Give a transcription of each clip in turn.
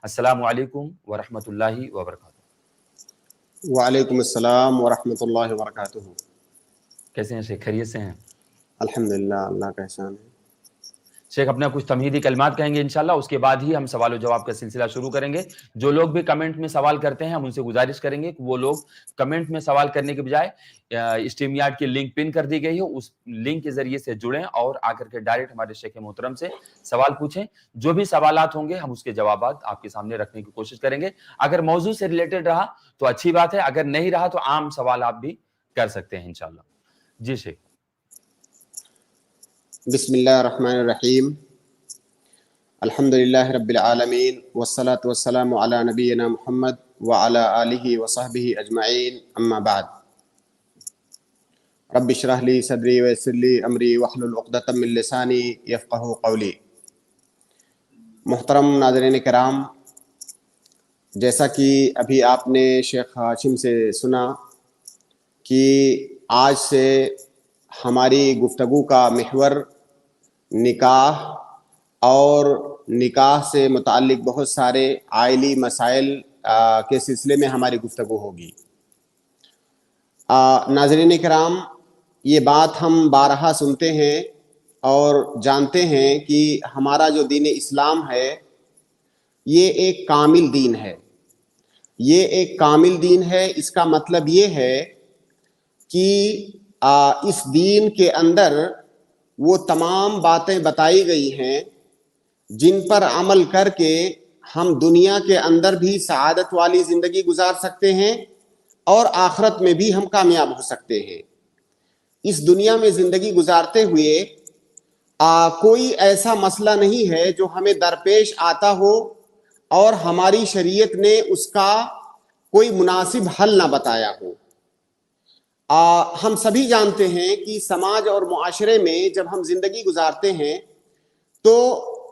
السلام علیکم ورحمۃ اللہ وبرکاتہ۔ وعلیکم السلام ورحمۃ اللہ وبرکاتہ۔ کیسے ہیں شیخ؟ خیریت سے ہیں؟ الحمدللہ، اللہ کا احسان ہے۔ شیخ اپنا کچھ تمہیدی کلمات کہیں گے انشاءاللہ، اس کے بعد ہی ہم سوال و جواب کا سلسلہ شروع کریں گے۔ جو لوگ بھی کمنٹ میں سوال کرتے ہیں ہم ان سے گزارش کریں گے کہ وہ لوگ کمنٹ میں سوال کرنے کے بجائے اسٹریم یارڈ کی لنک پن کر دی گئی ہے، اس لنک کے ذریعے سے جڑیں اور آ کر کے ڈائریکٹ ہمارے شیخ محترم سے سوال پوچھیں۔ جو بھی سوالات ہوں گے ہم اس کے جوابات آپ کے سامنے رکھنے کی کوشش کریں گے۔ اگر موضوع سے ریلیٹڈ رہا تو اچھی بات ہے، اگر نہیں رہا تو عام سوال آپ بھی کر سکتے ہیں انشاءاللہ۔ جی شیخ۔ بسم اللہ الرحمن الرحیم، الحمدللہ رب العالمین، والصلاة والسلام علی نبینا محمد وعلی آلہ وصحبہ اجمعین، اما بعد۔ رب اشرح لی صدری ویسر لی امری واحلل عقدۃ من لسانی یفقہوا قولی۔ محترم ناظرین کرام، جیسا کہ ابھی آپ نے شیخ ہاشم سے سنا کہ آج سے ہماری گفتگو کا محور نکاح اور نکاح سے متعلق بہت سارے عائلی مسائل کے سلسلے میں ہماری گفتگو ہوگی۔ ناظرین کرام، یہ بات ہم بارہا سنتے ہیں اور جانتے ہیں کہ ہمارا جو دین اسلام ہے یہ ایک کامل دین ہے۔ یہ ایک کامل دین ہے، اس کا مطلب یہ ہے کہ اس دین کے اندر وہ تمام باتیں بتائی گئی ہیں جن پر عمل کر کے ہم دنیا کے اندر بھی سعادت والی زندگی گزار سکتے ہیں اور آخرت میں بھی ہم کامیاب ہو سکتے ہیں۔ اس دنیا میں زندگی گزارتے ہوئے کوئی ایسا مسئلہ نہیں ہے جو ہمیں درپیش آتا ہو اور ہماری شریعت نے اس کا کوئی مناسب حل نہ بتایا ہو۔ ہم سبھی جانتے ہیں کہ سماج اور معاشرے میں جب ہم زندگی گزارتے ہیں تو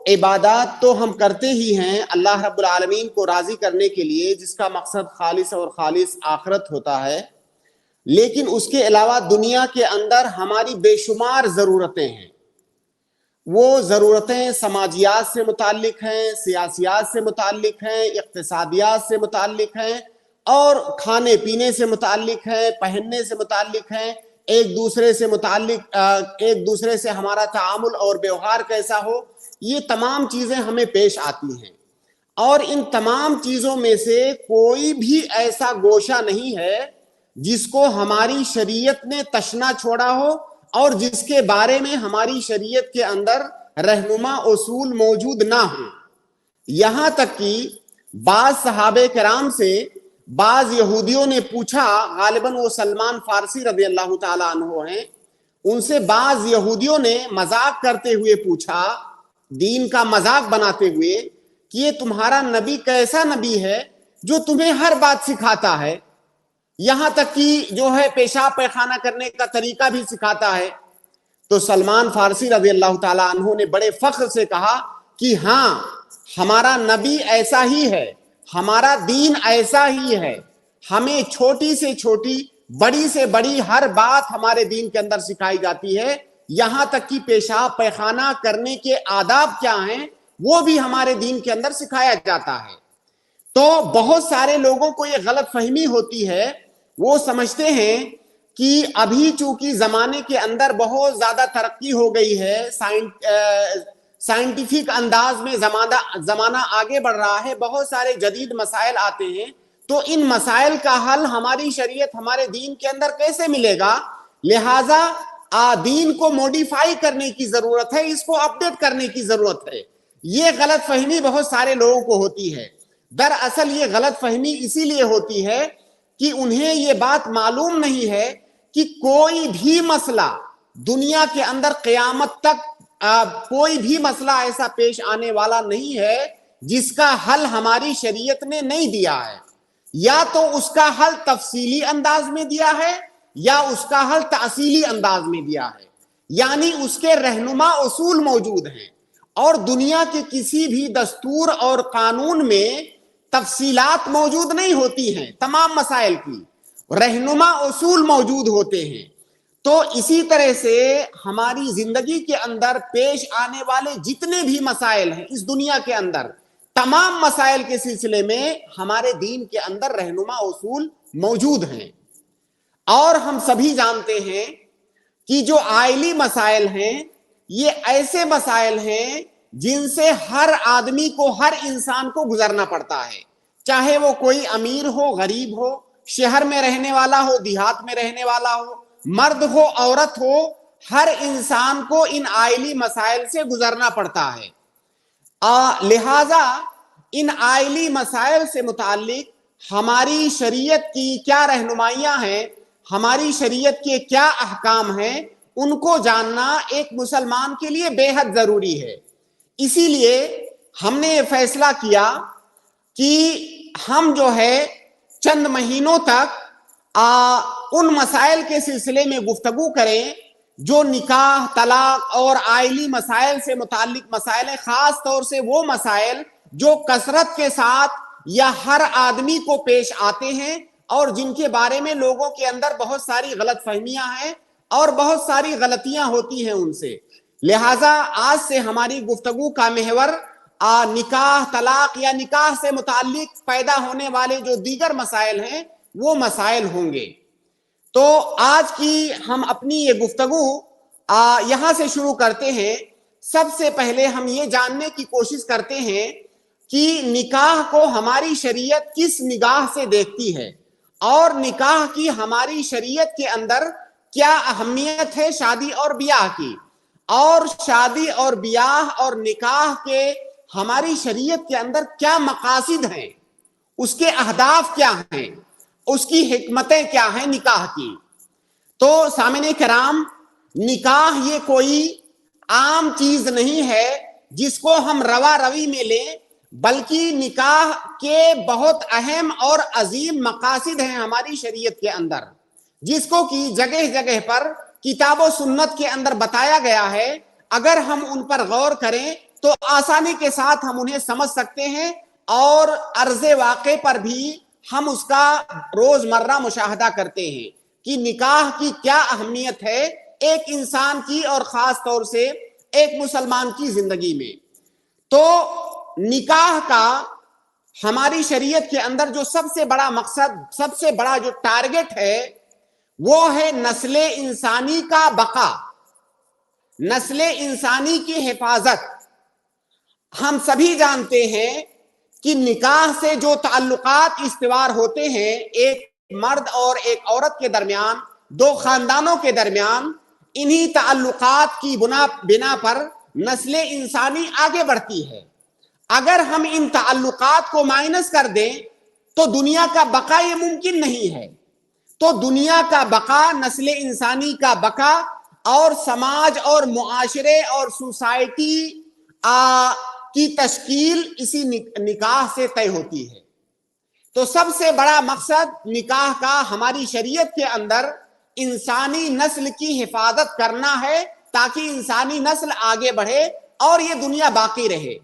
عبادات تو ہم کرتے ہی ہیں اللہ رب العالمین کو راضی کرنے کے لیے، جس کا مقصد خالص اور خالص آخرت ہوتا ہے، لیکن اس کے علاوہ دنیا کے اندر ہماری بے شمار ضرورتیں ہیں۔ وہ ضرورتیں سماجیات سے متعلق ہیں، سیاسیات سے متعلق ہیں، اقتصادیات سے متعلق ہیں اور کھانے پینے سے متعلق ہیں، پہننے سے متعلق ہیں، ایک دوسرے سے متعلق ایک دوسرے سے ہمارا تعامل اور ویوہار کیسا ہو، یہ تمام چیزیں ہمیں پیش آتی ہیں۔ اور ان تمام چیزوں میں سے کوئی بھی ایسا گوشہ نہیں ہے جس کو ہماری شریعت نے تشنا چھوڑا ہو اور جس کے بارے میں ہماری شریعت کے اندر رہنما اصول موجود نہ ہوں۔ یہاں تک کہ بعض صحابہ کرام سے بعض یہودیوں نے پوچھا، غالباً وہ سلمان فارسی رضی اللہ تعالیٰ عنہ ہیں، ان سے بعض یہودیوں نے مذاق کرتے ہوئے پوچھا، دین کا مذاق بناتے ہوئے، کہ یہ تمہارا نبی کیسا نبی ہے جو تمہیں ہر بات سکھاتا ہے، یہاں تک کہ جو ہے پیشاب پیخانہ کرنے کا طریقہ بھی سکھاتا ہے۔ تو سلمان فارسی رضی اللہ تعالیٰ عنہ نے بڑے فخر سے کہا کہ ہاں، ہمارا نبی ایسا ہی ہے، ہمارا دین ایسا ہی ہے، ہمیں چھوٹی سے چھوٹی، بڑی سے بڑی ہر بات ہمارے دین کے اندر سکھائی جاتی ہے، یہاں تک کہ پیشاب پیخانہ کرنے کے آداب کیا ہیں وہ بھی ہمارے دین کے اندر سکھایا جاتا ہے۔ تو بہت سارے لوگوں کو یہ غلط فہمی ہوتی ہے، وہ سمجھتے ہیں کہ ابھی چونکہ زمانے کے اندر بہت زیادہ ترقی ہو گئی ہے، سائنٹیفک انداز میں زمانہ آگے بڑھ رہا ہے، بہت سارے جدید مسائل آتے ہیں، تو ان مسائل کا حل ہماری شریعت ہمارے دین کے اندر کیسے ملے گا؟ لہٰذا دین کو موڈیفائی کرنے کی ضرورت ہے، اس کو اپڈیٹ کرنے کی ضرورت ہے۔ یہ غلط فہمی بہت سارے لوگوں کو ہوتی ہے۔ دراصل یہ غلط فہمی اسی لیے ہوتی ہے کہ انہیں یہ بات معلوم نہیں ہے کہ کوئی بھی مسئلہ دنیا کے اندر قیامت تک کوئی بھی مسئلہ ایسا پیش آنے والا نہیں ہے جس کا حل ہماری شریعت نے نہیں دیا ہے۔ یا تو اس کا حل تفصیلی انداز میں دیا ہے یا اس کا حل تأصیلی انداز میں دیا ہے، یعنی اس کے رہنما اصول موجود ہیں۔ اور دنیا کے کسی بھی دستور اور قانون میں تفصیلات موجود نہیں ہوتی ہیں، تمام مسائل کی رہنما اصول موجود ہوتے ہیں۔ تو اسی طرح سے ہماری زندگی کے اندر پیش آنے والے جتنے بھی مسائل ہیں اس دنیا کے اندر، تمام مسائل کے سلسلے میں ہمارے دین کے اندر رہنما اصول موجود ہیں. اور ہم سبھی جانتے ہیں کہ جو آئلی مسائل ہیں یہ ایسے مسائل ہیں جن سے ہر آدمی کو، ہر انسان کو گزرنا پڑتا ہے، چاہے وہ کوئی امیر ہو، غریب ہو، شہر میں رہنے والا ہو، دیہات میں رہنے والا ہو، مرد ہو، عورت ہو، ہر انسان کو ان آئلی مسائل سے گزرنا پڑتا ہے. لہذا ان آئلی مسائل سے متعلق ہماری شریعت کی کیا رہنمائیاں ہیں، ہماری شریعت کے کیا احکام ہیں، ان کو جاننا ایک مسلمان کے لیے بے حد ضروری ہے. اسی لیے ہم نے یہ فیصلہ کیا کہ ہم جو ہے چند مہینوں تک ان مسائل کے سلسلے میں گفتگو کریں جو نکاح، طلاق اور آئلی مسائل سے متعلق مسائل ہیں، خاص طور سے وہ مسائل جو کثرت کے ساتھ یا ہر آدمی کو پیش آتے ہیں اور جن کے بارے میں لوگوں کے اندر بہت ساری غلط فہمیاں ہیں اور بہت ساری غلطیاں ہوتی ہیں ان سے. لہٰذا آج سے ہماری گفتگو کا محور نکاح، طلاق یا نکاح سے متعلق پیدا ہونے والے جو دیگر مسائل ہیں وہ مسائل ہوں گے. تو آج کی ہم اپنی یہ گفتگو یہاں سے شروع کرتے ہیں. سب سے پہلے ہم یہ جاننے کی کوشش کرتے ہیں کہ نکاح کو ہماری شریعت کس نگاہ سے دیکھتی ہے اور نکاح کی ہماری شریعت کے اندر کیا اہمیت ہے شادی اور بیاہ کی، اور شادی اور بیاہ اور نکاح کے ہماری شریعت کے اندر کیا مقاصد ہیں، اس کے اہداف کیا ہیں، اس کی حکمتیں کیا ہیں نکاح کی. تو سامعین کرام، نکاح یہ کوئی عام چیز نہیں ہے جس کو ہم روا روی میں لیں، بلکہ نکاح کے بہت اہم اور عظیم مقاصد ہیں ہماری شریعت کے اندر، جس کو کہ جگہ جگہ پر کتاب و سنت کے اندر بتایا گیا ہے. اگر ہم ان پر غور کریں تو آسانی کے ساتھ ہم انہیں سمجھ سکتے ہیں اور عرض واقع پر بھی ہم اس کا روزمرہ مشاہدہ کرتے ہیں کہ نکاح کی کیا اہمیت ہے ایک انسان کی اور خاص طور سے ایک مسلمان کی زندگی میں. تو نکاح کا ہماری شریعت کے اندر جو سب سے بڑا مقصد، سب سے بڑا جو ٹارگٹ ہے وہ ہے نسل انسانی کا بقا، نسل انسانی کی حفاظت. ہم سبھی جانتے ہیں کہ نکاح سے جو تعلقات استوار ہوتے ہیں ایک مرد اور ایک عورت کے درمیان، دو خاندانوں کے درمیان، انہی تعلقات کی بنا پر نسل انسانی آگے بڑھتی ہے. اگر ہم ان تعلقات کو مائنس کر دیں تو دنیا کا بقا یہ ممکن نہیں ہے. تو دنیا کا بقا، نسل انسانی کا بقا اور سماج اور معاشرے اور سوسائٹی کی تشکیل اسی نکاح سے طے ہوتی ہے. تو سب سے بڑا مقصد نکاح کا ہماری شریعت کے اندر انسانی نسل کی حفاظت کرنا ہے تاکہ انسانی نسل آگے بڑھے اور یہ دنیا باقی رہے.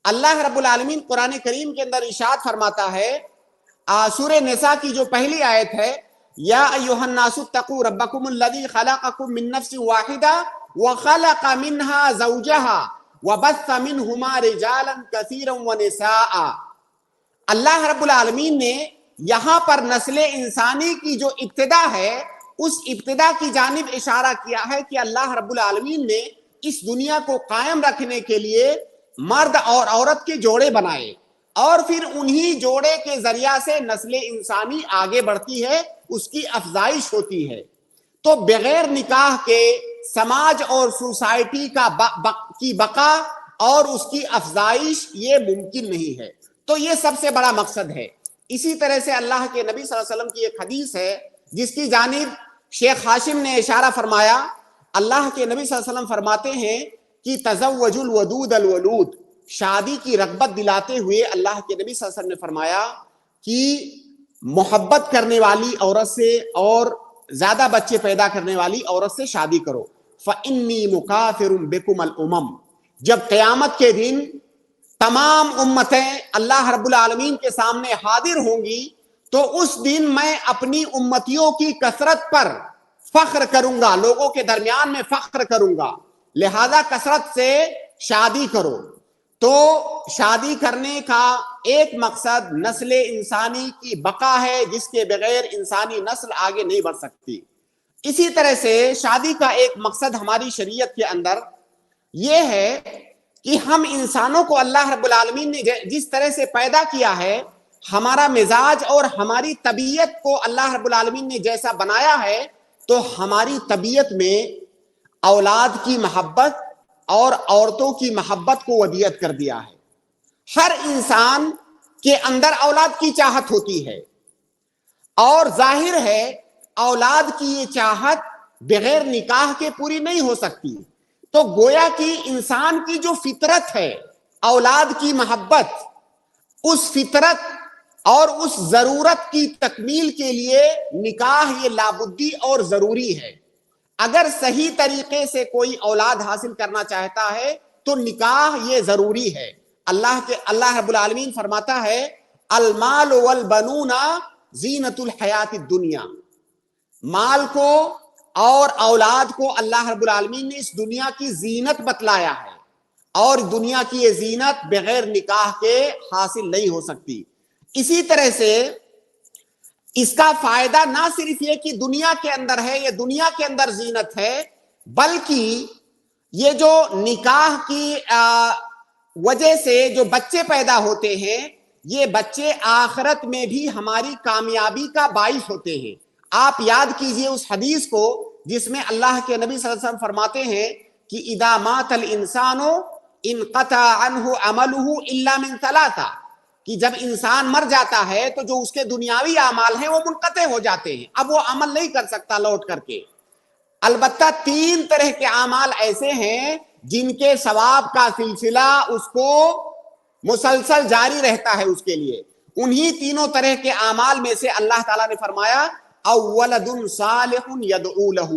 اللہ رب العالمین قرآن کریم کے اندر ارشاد فرماتا ہے، سورہ نساء کی جو پہلی آیت ہے، یا ایھا الناس اتقوا ربکم الذی خلقکم من نفس واحدہ وخلق منها زوجها وبث منہما رجالا کثیرا ونساء. اللہ رب العالمین نے یہاں پر نسل انسانی کی جو ابتدا ہے اس ابتدا کی جانب اشارہ کیا ہے کہ اللہ رب العالمین نے اس دنیا کو قائم رکھنے کے لیے مرد اور عورت کے جوڑے بنائے اور پھر انہی جوڑے کے ذریعہ سے نسل انسانی آگے بڑھتی ہے، اس کی افزائش ہوتی ہے. تو بغیر نکاح کے سماج اور سوسائٹی کی بقا اور اس کی افزائش یہ ممکن نہیں ہے. تو یہ سب سے بڑا مقصد ہے. اسی طرح سے اللہ کے نبی صلی اللہ علیہ وسلم کی ایک حدیث ہے جس کی جانب شیخ ہاشم نے اشارہ فرمایا. اللہ کے نبی صلی اللہ علیہ وسلم فرماتے ہیں کہ تزوج الودود الولود، شادی کی رغبت دلاتے ہوئے اللہ کے نبی صلی اللہ علیہ وسلم نے فرمایا کہ محبت کرنے والی عورت سے اور زیادہ بچے پیدا کرنے والی عورت سے شادی کرو. فإنی مکافر بکم الامم، جب قیامت کے دن تمام امتیں اللہ رب العالمین کے سامنے حاضر ہوں گی تو اس دن میں اپنی امتیوں کی کثرت پر فخر کروں گا، لوگوں کے درمیان میں فخر کروں گا. لہذا کثرت سے شادی کرو. تو شادی کرنے کا ایک مقصد نسل انسانی کی بقا ہے، جس کے بغیر انسانی نسل آگے نہیں بڑھ سکتی۔ اسی طرح سے شادی کا ایک مقصد ہماری شریعت کے اندر یہ ہے کہ ہم انسانوں کو اللہ رب العالمین نے جس طرح سے پیدا کیا ہے، ہمارا مزاج اور ہماری طبیعت کو اللہ رب العالمین نے جیسا بنایا ہے، تو ہماری طبیعت میں اولاد کی محبت اور عورتوں کی محبت کو ودیعت کر دیا ہے۔ ہر انسان کے اندر اولاد کی چاہت ہوتی ہے، اور ظاہر ہے اولاد کی یہ چاہت بغیر نکاح کے پوری نہیں ہو سکتی۔ تو گویا کہ انسان کی جو فطرت ہے اولاد کی محبت، اس فطرت اور اس ضرورت کی تکمیل کے لیے نکاح یہ لابدی اور ضروری ہے۔ اگر صحیح طریقے سے کوئی اولاد حاصل کرنا چاہتا ہے تو نکاح یہ ضروری ہے۔ اللہ رب العالمین فرماتا ہے المال والبنون زینت الحیات الدنیا، مال کو اور اولاد کو اللہ رب العالمین نے اس دنیا کی زینت بتلایا ہے، اور دنیا کی یہ زینت بغیر نکاح کے حاصل نہیں ہو سکتی۔ اسی طرح سے اس کا فائدہ نہ صرف یہ کہ دنیا کے اندر ہے، یہ دنیا کے اندر زینت ہے، بلکہ یہ جو نکاح کی وجہ سے جو بچے پیدا ہوتے ہیں، یہ بچے آخرت میں بھی ہماری کامیابی کا باعث ہوتے ہیں۔ آپ یاد کیجئے اس حدیث کو جس میں اللہ کے نبی صلی اللہ علیہ وسلم فرماتے ہیں کہ اذا مات الانسان انقطع عنہ عملہ الا من ثلاثہ، کہ جب انسان مر جاتا ہے تو جو اس کے دنیاوی اعمال ہیں وہ منقطع ہو جاتے ہیں، اب وہ عمل نہیں کر سکتا لوٹ کر کے۔ البتہ 3 طرح کے اعمال ایسے ہیں جن کے ثواب کا سلسلہ اس کو مسلسل جاری رہتا ہے اس کے لیے۔ انہی 3 طرح کے اعمال میں سے اللہ تعالیٰ نے فرمایا اولد صالح یدعو لہ،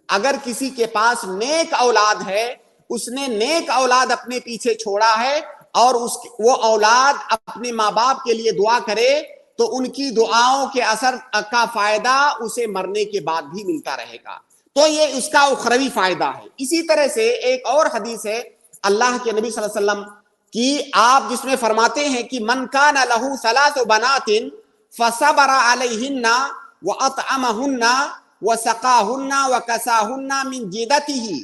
اگر کسی کے پاس نیک اولاد ہے، اس نے نیک اولاد اپنے پیچھے چھوڑا ہے، اور وہ اولاد اپنے ماں باپ کے لیے دعا کرے، تو ان کی دعاؤں کے اثر کا فائدہ اسے مرنے کے بعد بھی ملتا رہے گا۔ تو یہ اس کا اخروی فائدہ ہے۔ اسی طرح سے ایک اور حدیث ہے اللہ کے نبی صلی اللہ علیہ وسلم کی، آپ جس میں فرماتے ہیں کہ من کان لہ 3 بنات فصبر علیہن وأطعمهن وسقاهن وكساهن من جدته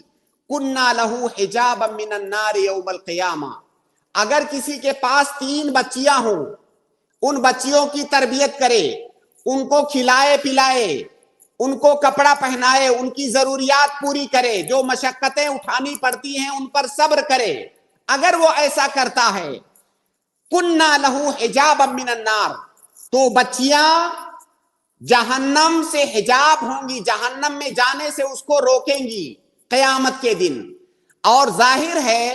كنا له حجابا من النار يوم القيامة۔ اگر کسی کے پاس 3 بچیاں ہوں، ان بچیوں کی تربیت کرے، ان کو کھلائے پلائے، ان کو کپڑا پہنائے، ان کی ضروریات پوری کرے، جو مشقتیں اٹھانی پڑتی ہیں ان پر صبر کرے، اگر وہ ایسا کرتا ہے كنا له حجابا من النار، تو بچیاں جہنم سے حجاب ہوں گی، جہنم میں جانے سے اس کو روکیں گی قیامت کے دن۔ اور ظاہر ہے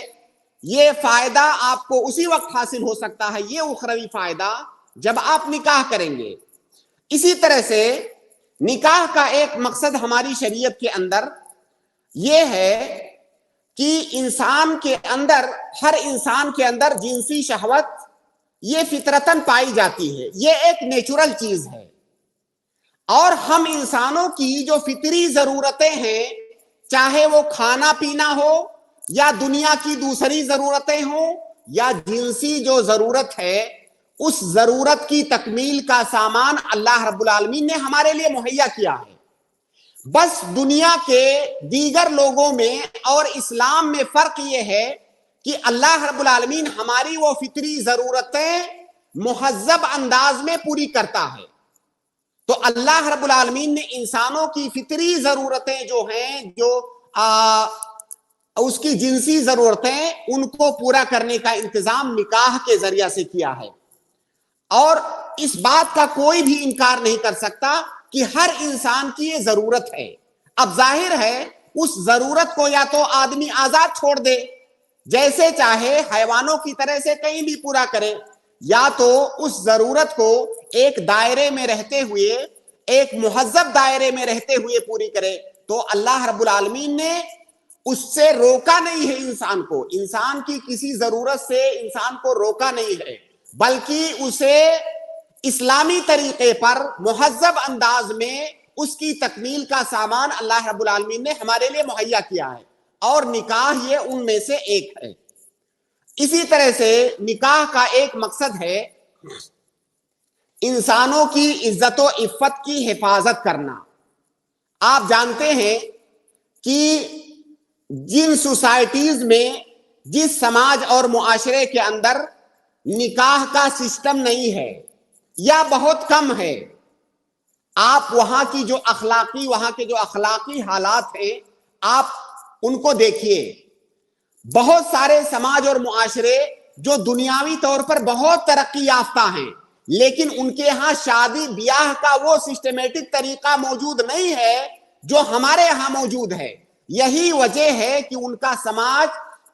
یہ فائدہ آپ کو اسی وقت حاصل ہو سکتا ہے، یہ اخروی فائدہ، جب آپ نکاح کریں گے۔ اسی طرح سے نکاح کا ایک مقصد ہماری شریعت کے اندر یہ ہے کہ انسان کے اندر، ہر انسان کے اندر جنسی شہوت یہ فطرتاً پائی جاتی ہے، یہ ایک نیچرل چیز ہے، اور ہم انسانوں کی جو فطری ضرورتیں ہیں، چاہے وہ کھانا پینا ہو یا دنیا کی دوسری ضرورتیں ہوں یا جنسی جو ضرورت ہے، اس ضرورت کی تکمیل کا سامان اللہ رب العالمین نے ہمارے لیے مہیا کیا ہے۔ بس دنیا کے دیگر لوگوں میں اور اسلام میں فرق یہ ہے کہ اللہ رب العالمین ہماری وہ فطری ضرورتیں مہذب انداز میں پوری کرتا ہے۔ تو اللہ رب العالمین نے انسانوں کی فطری ضرورتیں جو ہیں، جو اس کی جنسی ضرورتیں، ان کو پورا کرنے کا انتظام نکاح کے ذریعہ سے کیا ہے۔ اور اس بات کا کوئی بھی انکار نہیں کر سکتا کہ ہر انسان کی یہ ضرورت ہے۔ اب ظاہر ہے اس ضرورت کو یا تو آدمی آزاد چھوڑ دے، جیسے چاہے حیوانوں کی طرح سے کہیں بھی پورا کرے، یا تو اس ضرورت کو ایک دائرے میں رہتے ہوئے، ایک مہذب دائرے میں رہتے ہوئے پوری کرے۔ تو اللہ رب العالمین نے اس سے روکا نہیں ہے انسان کو، انسان کی کسی ضرورت سے انسان کو روکا نہیں ہے، بلکہ اسے اسلامی طریقے پر مہذب انداز میں اس کی تکمیل کا سامان اللہ رب العالمین نے ہمارے لیے مہیا کیا ہے، اور نکاح یہ ان میں سے ایک ہے۔ اسی طرح سے نکاح کا ایک مقصد ہے انسانوں کی عزت و عفت کی حفاظت کرنا. آپ جانتے ہیں کہ جن سوسائٹیز میں, جس سماج اور معاشرے کے اندر نکاح کا سسٹم نہیں ہے یا بہت کم ہے, آپ وہاں کے جو اخلاقی حالات ہیں آپ ان کو دیکھیے. بہت سارے سماج اور معاشرے جو دنیاوی طور پر بہت ترقی یافتہ ہیں, لیکن ان کے ہاں شادی بیاہ کا وہ سسٹمیٹک طریقہ موجود نہیں ہے جو ہمارے ہاں موجود ہے. یہی وجہ ہے کہ ان کا سماج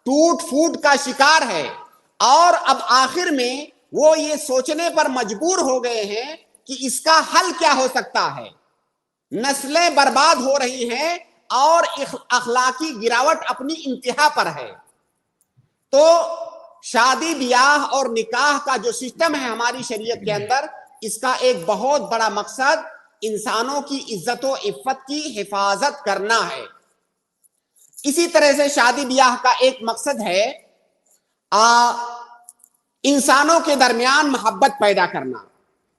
ٹوٹ پھوٹ کا شکار ہے, اور اب آخر میں وہ یہ سوچنے پر مجبور ہو گئے ہیں کہ اس کا حل کیا ہو سکتا ہے. نسلیں برباد ہو رہی ہیں اور اخلاقی گراوٹ اپنی انتہا پر ہے. تو شادی بیاہ اور نکاح کا جو سسٹم ہے ہماری شریعت کے اندر, اس کا ایک بہت بڑا مقصد انسانوں کی عزت و عفت کی حفاظت کرنا ہے. اسی طرح سے شادی بیاہ کا ایک مقصد ہے انسانوں کے درمیان محبت پیدا کرنا.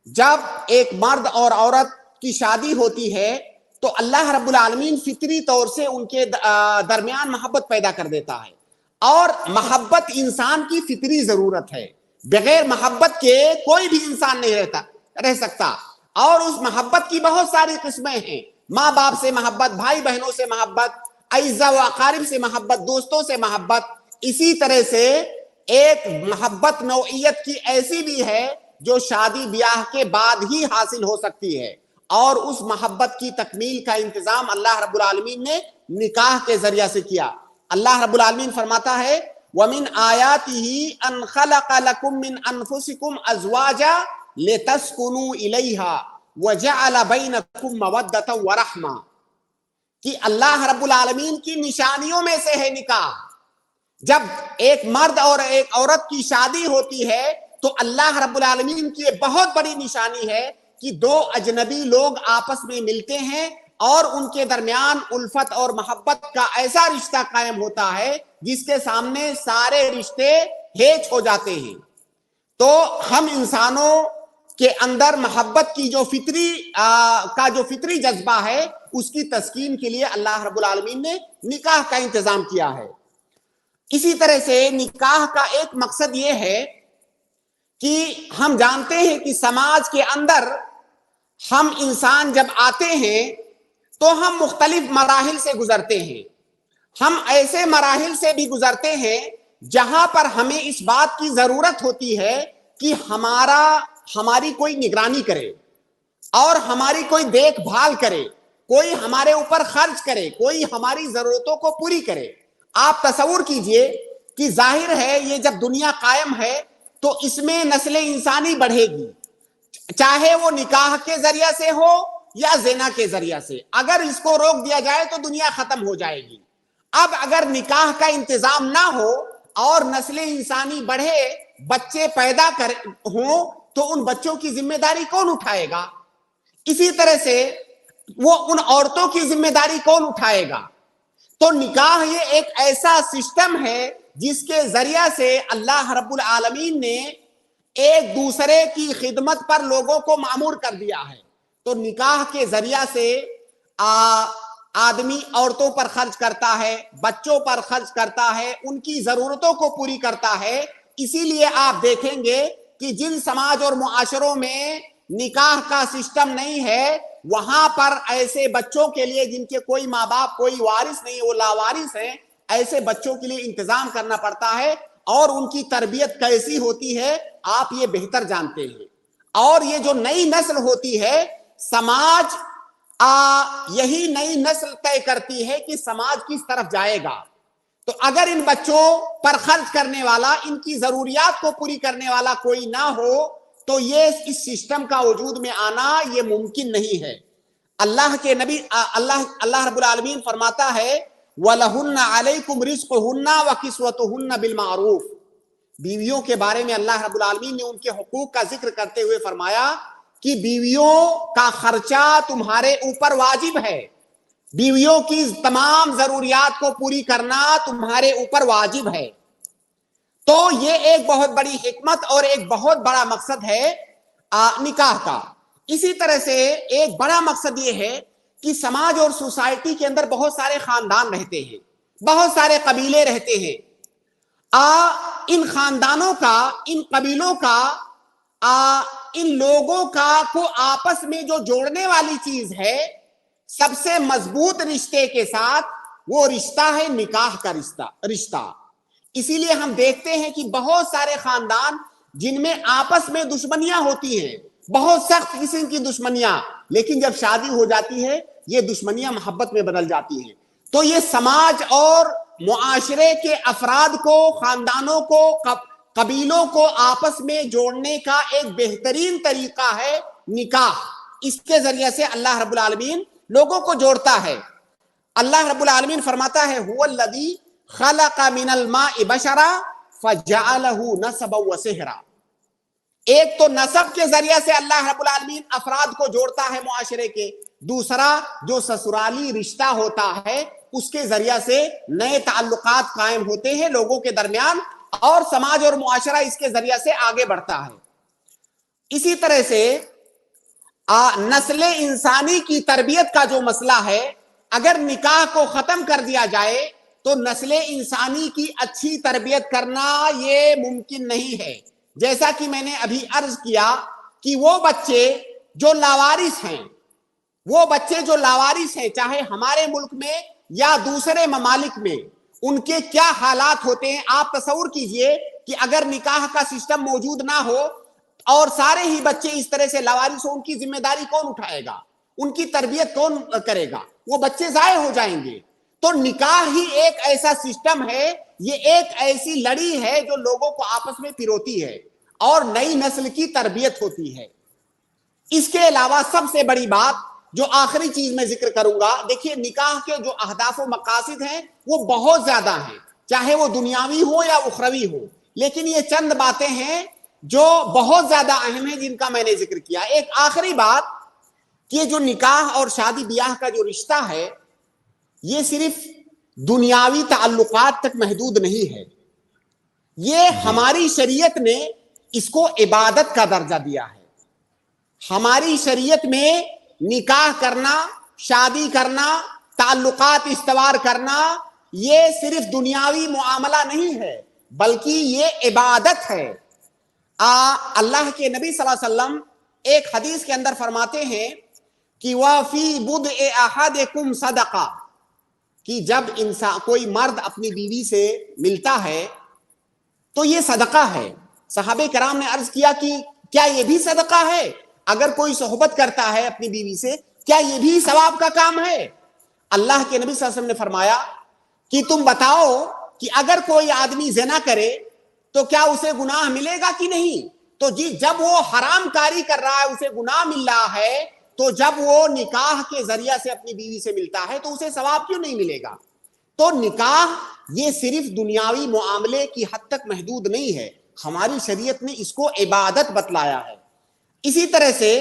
جب ایک مرد اور عورت کی شادی ہوتی ہے تو اللہ رب العالمین فطری طور سے ان کے درمیان محبت پیدا کر دیتا ہے, اور محبت انسان کی فطری ضرورت ہے. بغیر محبت کے کوئی بھی انسان نہیں رہ سکتا, اور اس محبت کی بہت ساری قسمیں ہیں. ماں باپ سے محبت, بھائی بہنوں سے محبت, اعزا و اقارب سے محبت, دوستوں سے محبت. اسی طرح سے ایک محبت نوعیت کی ایسی بھی ہے جو شادی بیاہ کے بعد ہی حاصل ہو سکتی ہے, اور اس محبت کی تکمیل کا انتظام اللہ رب العالمین نے نکاح کے ذریعہ سے کیا. اللہ رب العالمین فرماتا ہے وَمِنْ آيَاتِهِ أَنْ خَلَقَ لَكُم مِّنْ أَنفُسِكُمْ أَزْوَاجًا لِتَسْكُنُوا إِلَيْهَا وَجَعَلَ بَيْنَكُم مَّوَدَّةً وَرَحْمَةً, کہ اللہ رب العالمین کی نشانیوں میں سے ہے نکاح. جب ایک مرد اور ایک عورت کی شادی ہوتی ہے تو اللہ رب العالمین کی ایک بہت بڑی نشانی ہے کہ دو اجنبی لوگ آپس میں ملتے ہیں اور ان کے درمیان الفت اور محبت کا ایسا رشتہ قائم ہوتا ہے جس کے سامنے سارے رشتے ہیچ ہو جاتے ہیں. تو ہم انسانوں کے اندر محبت کی جو فطری جذبہ ہے اس کی تسکین کے لیے اللہ رب العالمین نے نکاح کا انتظام کیا ہے. اسی طرح سے نکاح کا ایک مقصد یہ ہے کہ ہم جانتے ہیں کہ سماج کے اندر ہم انسان جب آتے ہیں تو ہم مختلف مراحل سے گزرتے ہیں. ہم ایسے مراحل سے بھی گزرتے ہیں جہاں پر ہمیں اس بات کی ضرورت ہوتی ہے کہ ہماری کوئی نگرانی کرے اور ہماری کوئی دیکھ بھال کرے, کوئی ہمارے اوپر خرچ کرے, کوئی ہماری ضرورتوں کو پوری کرے. آپ تصور کیجئے کہ ظاہر ہے یہ جب دنیا قائم ہے تو اس میں نسل انسانی بڑھے گی, چاہے وہ نکاح کے ذریعہ سے ہو یا زنا کے ذریعہ سے. اگر اس کو روک دیا جائے تو دنیا ختم ہو جائے گی. اب اگر نکاح کا انتظام نہ ہو اور نسل انسانی بڑھے, بچے پیدا ہوں, تو ان بچوں کی ذمہ داری کون اٹھائے گا؟ اسی طرح سے وہ ان عورتوں کی ذمہ داری کون اٹھائے گا؟ تو نکاح یہ ایک ایسا سسٹم ہے جس کے ذریعہ سے اللہ رب العالمین نے ایک دوسرے کی خدمت پر لوگوں کو مامور کر دیا ہے. تو نکاح کے ذریعہ سے آدمی عورتوں پر خرچ کرتا ہے, بچوں پر خرچ کرتا ہے, ان کی ضرورتوں کو پوری کرتا ہے. اسی لیے آپ دیکھیں گے کہ جن سماج اور معاشروں میں نکاح کا سسٹم نہیں ہے وہاں پر ایسے بچوں کے لیے جن کے کوئی ماں باپ, کوئی وارث نہیں, وہ لاوارث ہیں, ایسے بچوں کے لیے انتظام کرنا پڑتا ہے, اور ان کی تربیت کیسی ہوتی ہے آپ یہ بہتر جانتے ہیں. اور یہ جو نئی نسل ہوتی ہے, سماج یہی نئی نسل طے کرتی ہے کہ سماج کس طرف جائے گا. تو اگر ان بچوں پر خرچ کرنے والا, ان کی ضروریات کو پوری کرنے والا کوئی نہ ہو تو یہ اس سسٹم کا وجود میں آنا یہ ممکن نہیں ہے. اللہ کے نبی اللہ رب العالمین فرماتا ہے وَلَهُنَّ عَلَيْكُمْ رِزْقُهُنَّ وَكِسْوَتُهُنَّ بِالْمَعْرُوفِ. بیویوں کے بارے میں اللہ رب العالمین نے ان کے حقوق کا ذکر کرتے ہوئے فرمایا کہ بیویوں کا خرچہ تمہارے اوپر واجب ہے, بیویوں کی تمام ضروریات کو پوری کرنا تمہارے اوپر واجب ہے. تو یہ ایک بہت بڑی حکمت اور ایک بہت بڑا مقصد ہے نکاح کا. اسی طرح سے ایک بڑا مقصد یہ ہے کہ سماج اور سوسائٹی کے اندر بہت سارے خاندان رہتے ہیں, بہت سارے قبیلے رہتے ہیں. ان خاندانوں کا, ان قبیلوں کا, ان لوگوں کا کو آپس میں جو جوڑنے والی چیز ہے سب سے مضبوط رشتے کے ساتھ, وہ رشتہ ہے نکاح کا رشتہ. اسی لیے ہم دیکھتے ہیں کہ بہت سارے خاندان جن میں آپس میں دشمنیاں ہوتی ہیں, بہت سخت قسم کی دشمنیاں, لیکن جب شادی ہو جاتی ہے یہ دشمنیاں محبت میں بدل جاتی ہیں. تو یہ سماج اور معاشرے کے افراد کو, خاندانوں کو, قبیلوں کو آپس میں جوڑنے کا ایک بہترین طریقہ ہے نکاح. اس کے ذریعے سے اللہ رب العالمین لوگوں کو جوڑتا ہے. اللہ رب العالمین فرماتا ہے هو الذی خلق من الماء بشرا فجعله نسبا وصہرا. ایک تو نسب کے ذریعے سے اللہ رب العالمین افراد کو جوڑتا ہے معاشرے کے, دوسرا جو سسرالی رشتہ ہوتا ہے اس کے ذریعے سے نئے تعلقات قائم ہوتے ہیں لوگوں کے درمیان, اور سماج اور معاشرہ اس کے ذریعے سے آگے بڑھتا ہے. اسی طرح سے نسل انسانی کی تربیت کا جو مسئلہ ہے, اگر نکاح کو ختم کر دیا جائے تو نسل انسانی کی اچھی تربیت کرنا یہ ممکن نہیں ہے. جیسا کہ میں نے ابھی عرض کیا کہ وہ بچے جو لاوارث ہیں, چاہے ہمارے ملک میں یا دوسرے ممالک میں, ان کے کیا حالات ہوتے ہیں. آپ تصور کیجئے کہ اگر نکاح کا سسٹم موجود نہ ہو اور سارے ہی بچے اس طرح سے لاوارث ہوں, ان کی ذمہ داری کون اٹھائے گا, ان کی تربیت کون کرے گا, وہ بچے ضائع ہو جائیں گے. تو نکاح ہی ایک ایسا سسٹم ہے, یہ ایک ایسی لڑی ہے جو لوگوں کو آپس میں پروتی ہے اور نئی نسل کی تربیت ہوتی ہے. اس کے علاوہ سب سے بڑی بات جو آخری چیز میں ذکر کروں گا, دیکھیے نکاح کے جو اہداف و مقاصد ہیں وہ بہت زیادہ ہیں, چاہے وہ دنیاوی ہو یا اخروی ہو, لیکن یہ چند باتیں ہیں جو بہت زیادہ اہم ہیں جن کا میں نے ذکر کیا. ایک آخری بات کہ جو نکاح اور شادی بیاہ کا جو رشتہ ہے یہ صرف دنیاوی تعلقات تک محدود نہیں ہے. یہ ہماری شریعت نے اس کو عبادت کا درجہ دیا ہے. ہماری شریعت میں نکاح کرنا, شادی کرنا, تعلقات استوار کرنا یہ صرف دنیاوی معاملہ نہیں ہے بلکہ یہ عبادت ہے. اللہ کے نبی صلی اللہ علیہ وسلم ایک حدیث کے اندر فرماتے ہیں کہ وَفِي بُضْعِ أَحَدِكُمْ صَدَقَةٌ, کہ جب انسان کوئی مرد اپنی بیوی سے ملتا ہے تو یہ صدقہ ہے. صحابہ کرام نے عرض کیا کہ کیا یہ بھی صدقہ ہے؟ اگر کوئی صحبت کرتا ہے اپنی بیوی سے, کیا یہ بھی ثواب کا کام ہے؟ اللہ کے نبی صلی اللہ علیہ وسلم نے فرمایا کہ تم بتاؤ کہ اگر کوئی آدمی زنا کرے تو کیا اسے گناہ ملے گا کہ نہیں؟ تو جب وہ حرام کاری کر رہا ہے اسے گناہ مل رہا ہے, تو جب وہ نکاح کے ذریعے سے اپنی بیوی سے ملتا ہے تو اسے ثواب کیوں نہیں ملے گا؟ تو نکاح یہ صرف دنیاوی معاملے کی حد تک محدود نہیں ہے, ہماری شریعت نے اس کو عبادت بتلایا ہے. اسی طرح سے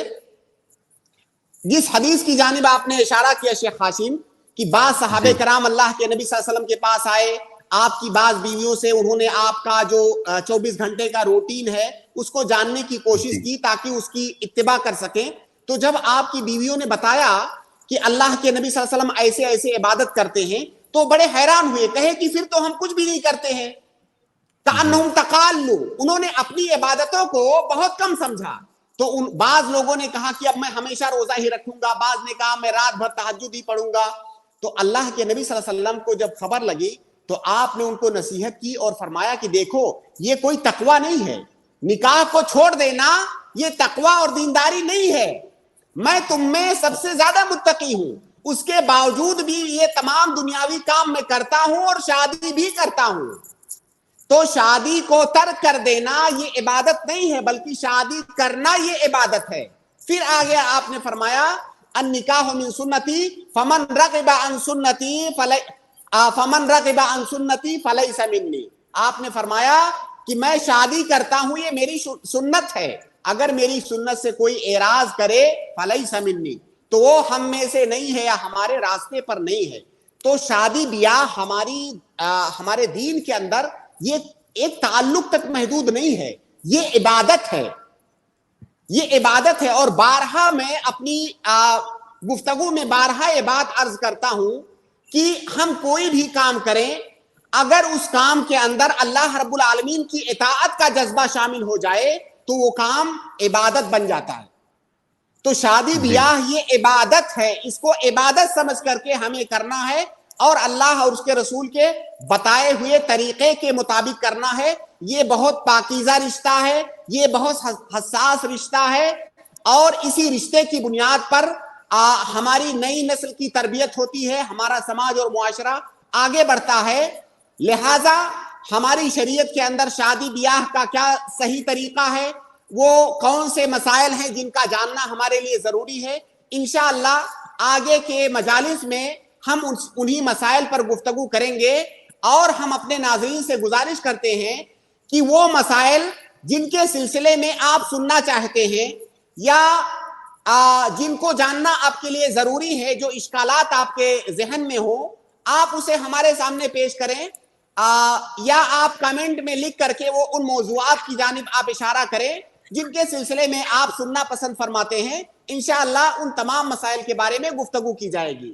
جس حدیث کی جانب آپ نے اشارہ کیا شیخ ہاشم, کہ بعض صحابہ کرام اللہ کے نبی صلی اللہ علیہ وسلم کے پاس آئے, آپ کی بعض بیویوں سے انہوں نے آپ کا جو 24 گھنٹے کا روٹین ہے اس کو جاننے کی کوشش کی تاکہ اس کی اتباع کر سکیں. تو جب آپ کی بیویوں نے بتایا کہ اللہ کے نبی صلی اللہ علیہ وسلم ایسے ایسے عبادت کرتے ہیں تو بڑے حیران ہوئے, کہے کہ پھر تو ہم کچھ بھی نہیں کرتے ہیں. کأنہم تقالوا, انہوں نے اپنی عبادتوں کو بہت کم سمجھا. تو بعض لوگوں نے کہا کہ اب میں ہمیشہ روزہ ہی رکھوں گا, بعض نے کہا میں رات بھر تہجد ہی پڑھوں گا. تو اللہ کے نبی صلی اللہ علیہ وسلم کو جب خبر لگی تو آپ نے ان کو نصیحت کی اور فرمایا کہ دیکھو یہ کوئی تقوی نہیں ہے, نکاح کو چھوڑ دینا یہ تقوی اور دینداری نہیں ہے. میں تم میں سب سے زیادہ متقی ہوں, اس کے باوجود بھی یہ تمام دنیاوی کام میں کرتا ہوں اور شادی بھی کرتا ہوں. تو شادی کو ترک کر دینا یہ عبادت نہیں ہے بلکہ شادی کرنا یہ عبادت ہے. پھر آگے آپ نے فرمایا النکاح من سنتی فمن رغب عن سنتی فلیس منی. آپ نے فرمایا کہ میں شادی کرتا ہوں یہ میری سنت ہے, اگر میری سنت سے کوئی اعراض کرے فلیس منی, تو وہ ہم میں سے نہیں ہے یا ہمارے راستے پر نہیں ہے. تو شادی بیاہ ہمارے دین کے اندر یہ ایک تعلق تک محدود نہیں ہے، یہ عبادت ہے، یہ عبادت ہے. اور بارہا میں اپنی گفتگو میں بارہا یہ بات عرض کرتا ہوں کہ ہم کوئی بھی کام کریں، اگر اس کام کے اندر اللہ رب العالمین کی اطاعت کا جذبہ شامل ہو جائے تو وہ کام عبادت بن جاتا ہے. تو شادی بیاہ یہ عبادت ہے، اس کو عبادت سمجھ کر کے ہمیں کرنا ہے اور اللہ اور اس کے رسول کے بتائے ہوئے طریقے کے مطابق کرنا ہے. یہ بہت پاکیزہ رشتہ ہے، یہ بہت حساس رشتہ ہے، اور اسی رشتے کی بنیاد پر ہماری نئی نسل کی تربیت ہوتی ہے، ہمارا سماج اور معاشرہ آگے بڑھتا ہے. لہذا ہماری شریعت کے اندر شادی بیاہ کا کیا صحیح طریقہ ہے، وہ کون سے مسائل ہیں جن کا جاننا ہمارے لیے ضروری ہے. انشاءاللہ آگے کے مجالس میں ہم انہی مسائل پر گفتگو کریں گے، اور ہم اپنے ناظرین سے گزارش کرتے ہیں کہ وہ مسائل جن کے سلسلے میں آپ سننا چاہتے ہیں یا جن کو جاننا آپ کے لیے ضروری ہے، جو اشکالات آپ کے ذہن میں ہوں، آپ اسے ہمارے سامنے پیش کریں، یا آپ کمنٹ میں لکھ کر کے وہ ان موضوعات کی جانب آپ اشارہ کریں جن کے سلسلے میں آپ سننا پسند فرماتے ہیں. انشاءاللہ ان تمام مسائل کے بارے میں گفتگو کی جائے گی.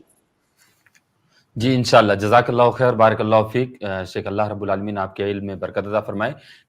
جی انشاءاللہ. جزاک اللہ خیر، بارک اللہ فیک. شیخ اللہ رب العالمین آپ کے علم میں برکت عطا فرمائے.